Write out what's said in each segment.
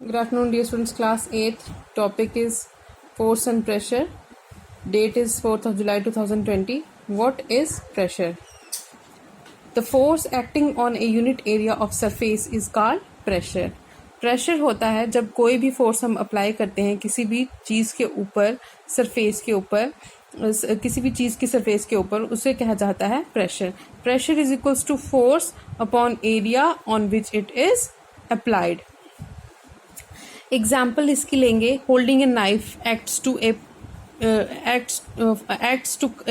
Good afternoon, dear students. Class 8th. Topic is force and pressure. Date is 4th of July 2020. What is pressure? The force acting on a unit area of surface is called pressure. Pressure होता है जब कोई भी force हम apply करते हैं किसी भी चीज़ के ऊपर, सरफेस के ऊपर, किसी भी चीज़ की सरफेस के ऊपर, उसे कहा जाता है pressure. Pressure is equals to force upon area on which it is applied. Example इसकी लेंगे. Holding a knife acts to a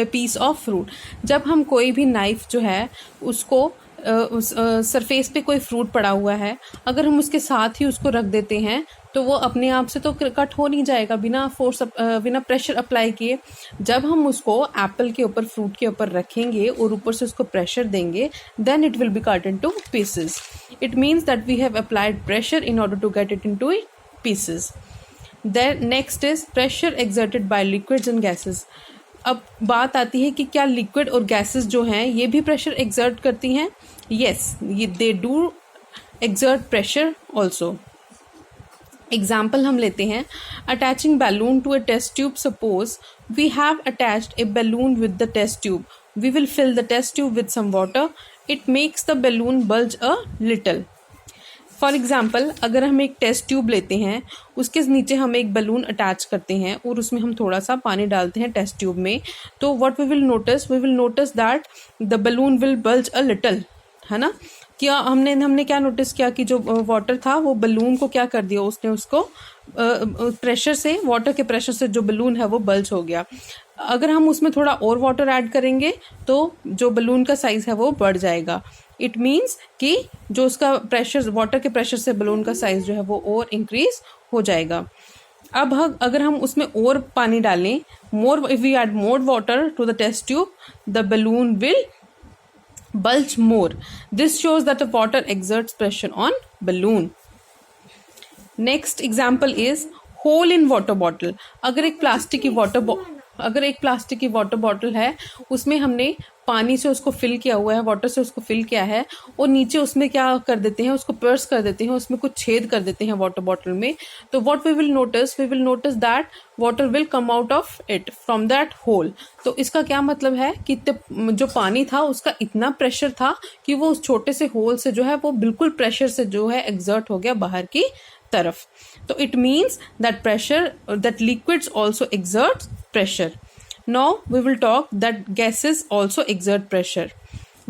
piece of fruit. जब हम कोई भी नाइफ जो है उसको उस सरफेस पे कोई फ्रूट पड़ा हुआ है, अगर हम उसके साथ ही उसको रख देते हैं तो वो अपने आप से तो कट हो नहीं जाएगा बिना फोर्स बिना प्रेशर अप्लाई किए. जब हम उसको एप्पल के ऊपर, फ्रूट के ऊपर रखेंगे और ऊपर से उसको प्रेशर देंगे, then it will be cut into pieces. It means that we have applied pressure in order to get it into pieces. Then next is pressure exerted by liquids and gases. अब बात आती है कि क्या liquid और gases जो हैं ये भी प्रेशर एक्सर्ट करती हैं. Yes, they do exert pressure also. Example हम लेते हैं. Attaching balloon to a test tube. Suppose we have attached a balloon with the test tube. We will fill the test tube with some water. It makes the balloon bulge a little. For example, अगर हम एक test tube लेते हैं, उसके नीचे हम एक balloon attach करते हैं और उसमें हम थोड़ा सा पानी डालते हैं टेस्ट ट्यूब में, तो what we will notice that the balloon will bulge a little, है ना. क्या हमने क्या नोटिस किया कि जो वाटर था वो बलून को क्या कर दिया, उसने उसको प्रेशर से, वाटर के प्रेशर से जो बलून है वो बल्ज हो गया. अगर हम उसमें थोड़ा और वाटर ऐड करेंगे तो जो बलून का साइज है वो बढ़ जाएगा. इट मीन्स कि जो उसका प्रेशर, वाटर के प्रेशर से बलून का साइज जो है वो और इंक्रीज हो जाएगा. अब अगर हम उसमें और पानी डालें, if we add more water to the test tube, the balloon will bulge more. This shows that the water exerts pressure on balloon. Next example is hole in water bottle. अगर एक प्लास्टिक की water bottle है, उसमें हमने पानी से उसको fill किया हुआ है, वाटर से उसको फिल किया है, और नीचे उसमें क्या कर देते हैं, उसको पर्स कर देते हैं, उसमें कुछ छेद कर देते हैं वाटर बॉटल में, तो what we will notice that water will come out of it from that hole. तो इसका क्या मतलब है कि जो पानी था उसका इतना प्रेशर था कि वो उस छोटे से होल से जो है वो बिल्कुल प्रेशर से जो है एक्सर्ट हो गया बाहर की तरफ. तो it means that liquids also exert pressure. Now we will talk that gases also exert pressure.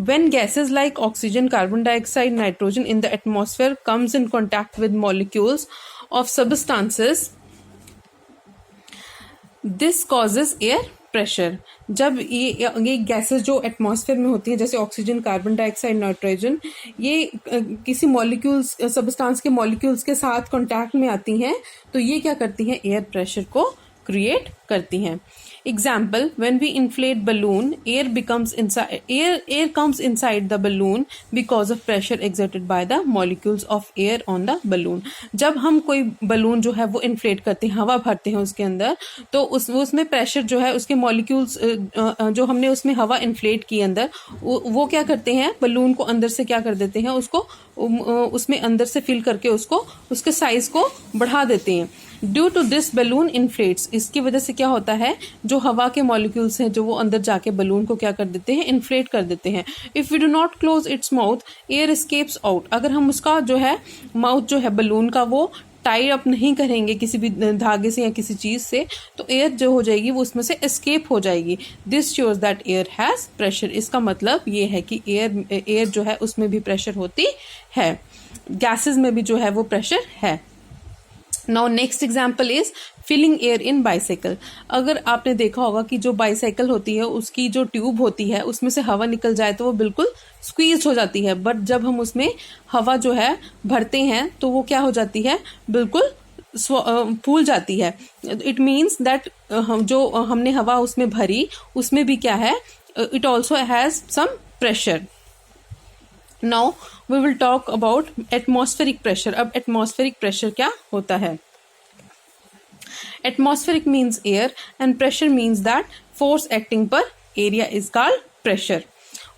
When gases like oxygen, carbon dioxide, nitrogen in the atmosphere comes in contact with molecules of substances, this causes air pressure. जब ये gases जो atmosphere में होती हैं, जैसे oxygen, carbon dioxide, nitrogen, ये किसी molecules, substance के मॉलिक्यूल्स के साथ कांटेक्ट में आती हैं, तो ये क्या करती हैं, एयर प्रेशर को क्रिएट करती हैं. Example, when we inflate balloon, air comes inside the balloon because of pressure exerted by the molecules of air on the balloon. जब हम कोई बलून जो है वो इन्फ्लेट करते हैं, हवा भरते हैं उसके अंदर, तो उसमें प्रेशर जो है, उसके मॉलिक्यूल्स जो हमने उसमें हवा इन्फ्लेट की अंदर, वो क्या करते हैं, बलून को अंदर से क्या कर देते हैं, उसको उसमें अंदर से फिल करके उसके साइज को बढ़ा देते हैं. Due to this balloon inflates. इसकी वजह से क्या होता है, जो हवा के मॉलिक्यूल्स हैं जो वो अंदर जाके बलून को क्या कर देते हैं, इन्फ्लेट कर देते हैं. If we do not close its mouth, air escapes out. अगर हम उसका जो है माउथ जो है बलून का वो टाई अप नहीं करेंगे किसी भी धागे से या किसी चीज से, तो एयर जो हो जाएगी वो उसमें से एस्केप हो जाएगी. This shows that air has pressure. इसका मतलब ये है कि एयर जो है उसमें भी प्रेशर होती है, गैसेस में भी जो है वो प्रेशर है. Now next example is filling air in bicycle. अगर आपने देखा होगा कि जो बाइसाइकिल होती है उसकी जो ट्यूब होती है उसमें से हवा निकल जाए तो वो बिल्कुल स्क्वीज हो जाती है, बट जब हम उसमें हवा जो है भरते हैं तो वो क्या हो जाती है, बिल्कुल फूल जाती है. इट मीन्स दैट जो हमने हवा उसमें भरी उसमें भी क्या है, it also has some pressure. Now we will talk about atmospheric pressure. अब atmospheric pressure क्या होता है? Atmospheric means air and pressure means that force acting per area is called pressure.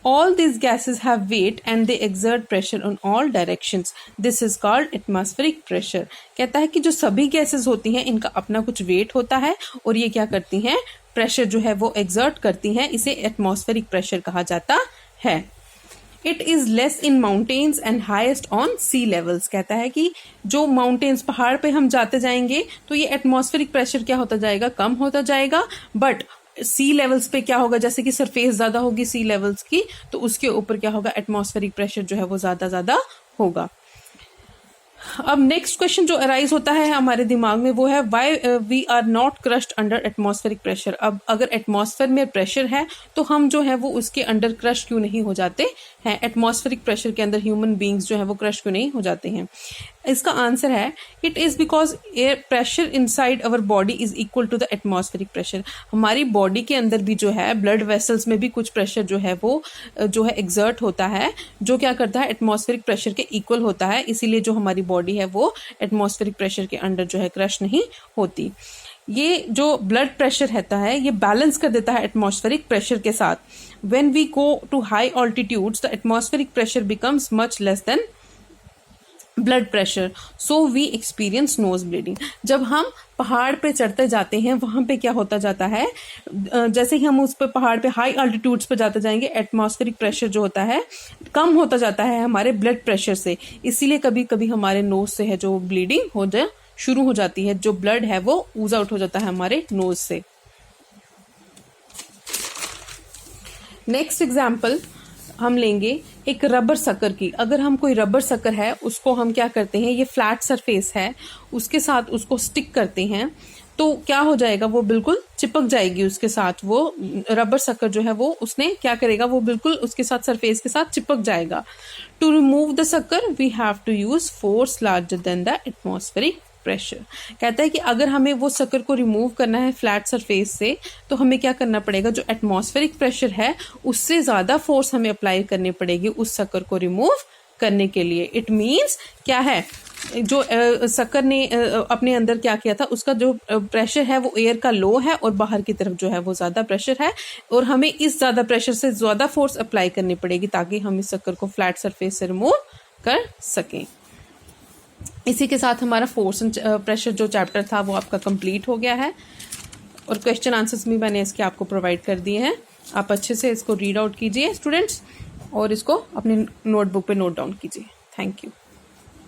All these gases have weight and they exert pressure on all directions. This is called atmospheric pressure. कहता है कि जो सभी gases होती हैं इनका अपना कुछ वेट होता है और ये क्या करती हैं, प्रेशर जो है वो एक्सर्ट करती हैं. इसे एटमॉस्फेरिक प्रेशर कहा जाता है. It is less in mountains and highest on sea levels. कहता है कि जो माउंटेन्स पहाड़ पे हम जाते जाएंगे तो ये एटमॉस्फेरिक प्रेशर क्या होता जाएगा, कम होता जाएगा. बट सी लेवल्स पे क्या होगा, जैसे कि सरफेस ज्यादा होगी सी लेवल्स की, तो उसके ऊपर क्या होगा, एटमॉस्फेरिक प्रेशर जो है वो ज्यादा होगा. अब नेक्स्ट क्वेश्चन जो अराइज होता है हमारे दिमाग में वो है why we are not crushed under atmospheric pressure. अब अगर एटमॉस्फेयर में प्रेशर है तो हम जो है वो उसके अंडर क्रश क्यों नहीं हो जाते हैं, एटमॉस्फेरिक प्रेशर के अंदर ह्यूमन बींग्स जो है वो क्रश क्यों नहीं हो जाते हैं. इसका आंसर है it is because air pressure inside our body is equal to the atmospheric pressure. हमारी बॉडी के अंदर भी जो है ब्लड वेसल्स में भी कुछ प्रेशर जो है वो जो है एक्सर्ट होता है, जो क्या करता है, एटमॉस्फेरिक प्रेशर के इक्वल होता है. इसीलिए जो हमारी बॉडी है वो एटमॉस्फेरिक प्रेशर के अंडर जो है क्रश नहीं होती. ये जो ब्लड प्रेशर रहता है ये बैलेंस कर देता है एटमॉस्फेरिक प्रेशर के साथ. When we go to high altitudes the atmospheric pressure becomes much less than blood pressure, so we experience nose bleeding. जब हम पहाड़ पे चढ़ते जाते हैं वहां पे क्या होता जाता है, जैसे ही हम उस पे पहाड़ पे हाई अल्टीट्यूड्स पे जाते जाएंगे एटमॉस्फेरिक प्रेशर जो होता है कम होता जाता है हमारे ब्लड प्रेशर से. इसीलिए कभी कभी हमारे नोज से है जो ब्लीडिंग हो जाए शुरू हो जाती है, जो ब्लड है वो ऊज आउट हो जाता है हमारे नोज से. नेक्स्ट एग्जाम्पल हम लेंगे एक रबर सकर की. अगर हम कोई रबर सकर है उसको हम क्या करते हैं, ये फ्लैट सरफेस है उसके साथ उसको स्टिक करते हैं तो क्या हो जाएगा, वो बिल्कुल चिपक जाएगी उसके साथ. वो रबर सकर जो है वो उसने क्या करेगा, वो बिल्कुल उसके साथ सरफेस के साथ चिपक जाएगा. To remove the sucker we have to use force larger than the atmospheric pressure. कहता है कि अगर हमें वो सकर को रिमूव करना है फ्लैट सरफेस से तो हमें क्या करना पड़ेगा, जो एटमॉस्फेरिक प्रेशर है उससे ज्यादा फोर्स हमें अप्लाई करनी पड़ेगी उस सकर को रिमूव करने के लिए. इट मीन्स क्या है, जो सकर ने अपने अंदर क्या किया था, उसका जो प्रेशर है वो एयर का लो है और बाहर की तरफ जो है वो ज्यादा प्रेशर है और हमें इस ज्यादा प्रेशर से ज्यादा फोर्स अप्लाई करनी पड़ेगी ताकि हम इस सकर को फ्लैट सरफेस से रिमूव कर सकें. इसी के साथ हमारा फोर्स एंड प्रेशर जो चैप्टर था वो आपका कंप्लीट हो गया है और क्वेश्चन आंसर्स भी मैंने इसके आपको प्रोवाइड कर दिए हैं. आप अच्छे से इसको रीड आउट कीजिए स्टूडेंट्स और इसको अपने नोटबुक पे नोट डाउन कीजिए. Thank you.